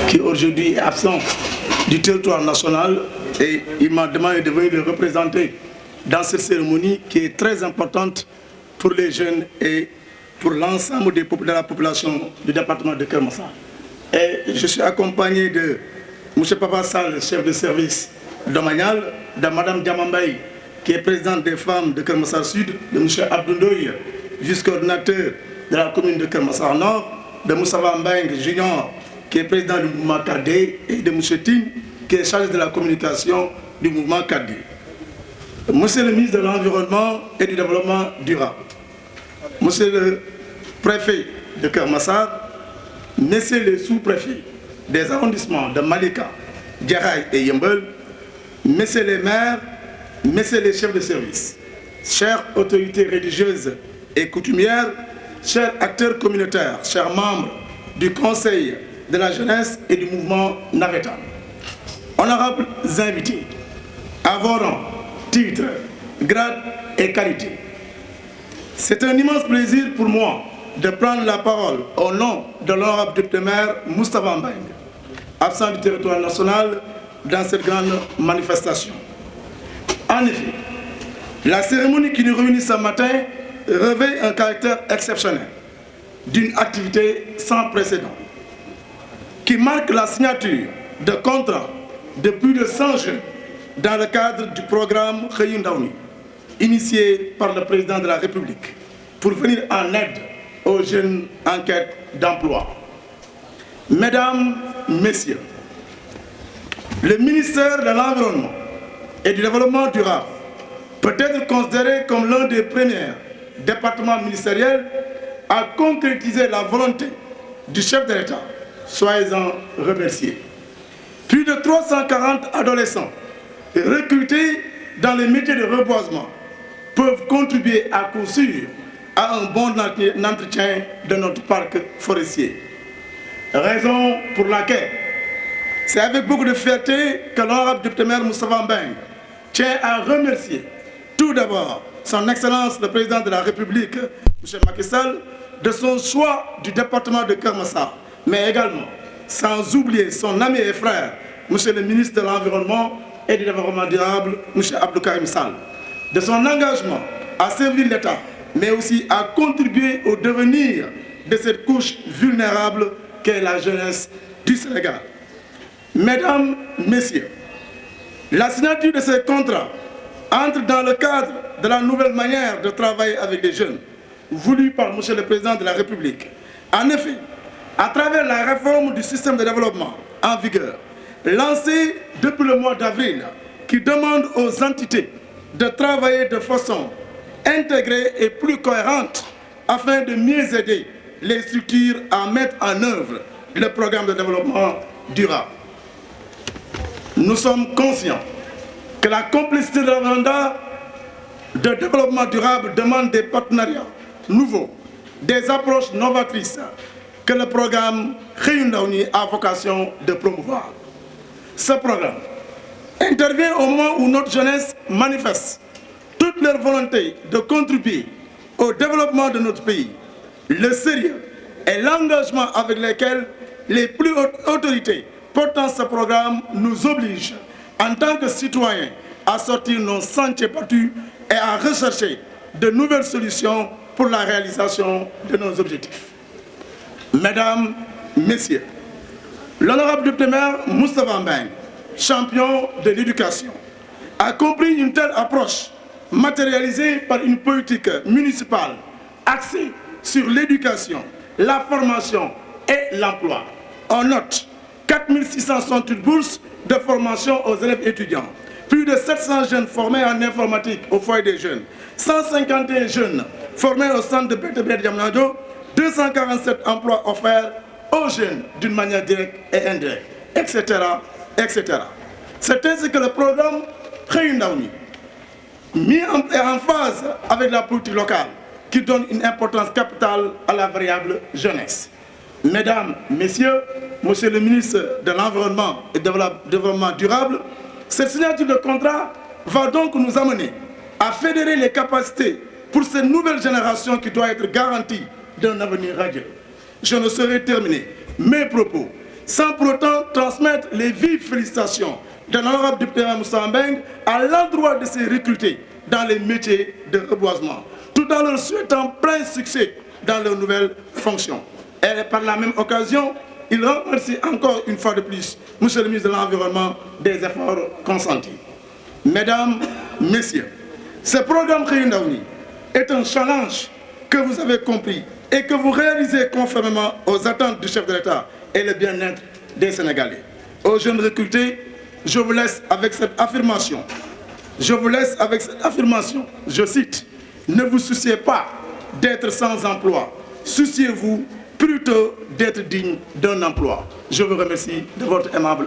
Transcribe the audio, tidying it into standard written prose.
qui aujourd'hui est absent du territoire national et il m'a demandé de venir le représenter dans cette cérémonie qui est très importante pour les jeunes et pour l'ensemble de la population du département de Keur Massar. Et je suis accompagné de M. Papa Sall, chef de service domanial, de Mme Diamambaye, qui est présidente des femmes de Keur Massar Sud, de M. Abdoundoye, vice-coordinateur de la commune de Keur Massar Nord, de Moussa Mbeng Junior, qui est président du mouvement KD, et de M. Tin, qui est chargé de la communication du mouvement KD. Monsieur le ministre de l'Environnement et du Développement durable, Monsieur le préfet de Keur Massar, Messieurs les sous-préfets des arrondissements de Malika, Djaraï et Yembel, Messieurs les maires, Messieurs les chefs de service, chères autorités religieuses et coutumières, chers acteurs communautaires, chers membres du Conseil de la jeunesse et du mouvement Navetan, honorables invités, à vos rangs, titres, grades et qualités. C'est un immense plaisir pour moi de prendre la parole au nom de l'honorable député maire Moustapha Mbeng, absent du territoire national dans cette grande manifestation. En effet, la cérémonie qui nous réunit ce matin revêt un caractère exceptionnel d'une activité sans précédent qui marque la signature de contrats de plus de 100 jeunes dans le cadre du programme Xëyu Ndaw ñi, initié par le président de la République pour venir en aide aux jeunes en quête d'emploi. Mesdames, Messieurs, le ministère de l'Environnement et du Développement durable peut être considéré comme l'un des premiers départements ministériels à concrétiser la volonté du chef de l'État. Soyez-en remerciés. Plus de 340 adolescents recrutés dans les métiers de reboisement peuvent contribuer à coup sûr à un bon entretien de notre parc forestier. Raison pour laquelle c'est avec beaucoup de fierté que l'honorable député maire Moustapha Mbeng tient à remercier tout d'abord son Excellence le Président de la République, M. Macky Sall, de son choix du département de Keur Massar, mais également sans oublier son ami et frère, M. le ministre de l'Environnement et du Développement durable, M. Abdou Karim Sall, de son engagement à servir l'État, mais aussi à contribuer au devenir de cette couche vulnérable qu'est la jeunesse du Sénégal. Mesdames, Messieurs, la signature de ces contrats entre dans le cadre de la nouvelle manière de travailler avec les jeunes, voulue par M. le Président de la République. En effet, à travers la réforme du système de développement en vigueur, lancée depuis le mois d'avril, qui demande aux entités de travailler de façon intégrée et plus cohérente afin de mieux aider les structures à mettre en œuvre le programme de développement durable. Nous sommes conscients que la complicité de l'agenda de développement durable demande des partenariats nouveaux, des approches novatrices que le programme Xëyu Ndaw ñi a vocation de promouvoir. Ce programme intervient au moment où notre jeunesse manifeste toute leur volonté de contribuer au développement de notre pays, le sérieux et l'engagement avec lesquels les plus hautes autorités portant ce programme nous obligent en tant que citoyens à sortir nos sentiers battus et à rechercher de nouvelles solutions pour la réalisation de nos objectifs. Mesdames, Messieurs, l'honorable député maire Moustapha Mbeng, champion de l'éducation, a compris une telle approche matérialisée par une politique municipale axée sur l'éducation, la formation et l'emploi. On note 4668 bourses de formation aux élèves étudiants, plus de 700 jeunes formés en informatique au foyer des jeunes, 151 jeunes formés au centre de BTB Diamniadio, 247 emplois offerts aux jeunes d'une manière directe et indirecte, etc. etc. C'est ainsi que le programme Xëyu Ndaw ñi, mis en phase avec la politique locale, qui donne une importance capitale à la variable jeunesse. Mesdames, Messieurs, Monsieur le ministre de l'Environnement et du Développement durable, cette signature de contrat va donc nous amener à fédérer les capacités pour cette nouvelle génération qui doit être garantie d'un avenir radieux. Je ne saurais terminer mes propos sans pour autant transmettre les vives félicitations de l'honorable député Moussa Mbeng à l'endroit de ces recrutés dans les métiers de reboisement, tout en leur souhaitant plein succès dans leurs nouvelles fonctions. Et par la même occasion, il remercie encore une fois de plus Monsieur le ministre de l'Environnement des efforts consentis. Mesdames, Messieurs, ce programme Khayindaouni est un challenge que vous avez compris et que vous réalisez conformément aux attentes du chef de l'État et le bien-être des Sénégalais. Aux jeunes recrutés, je vous laisse avec cette affirmation. Je cite, « Ne vous souciez pas d'être sans emploi, souciez-vous plutôt d'être digne d'un emploi. » Je vous remercie de votre aimable attention.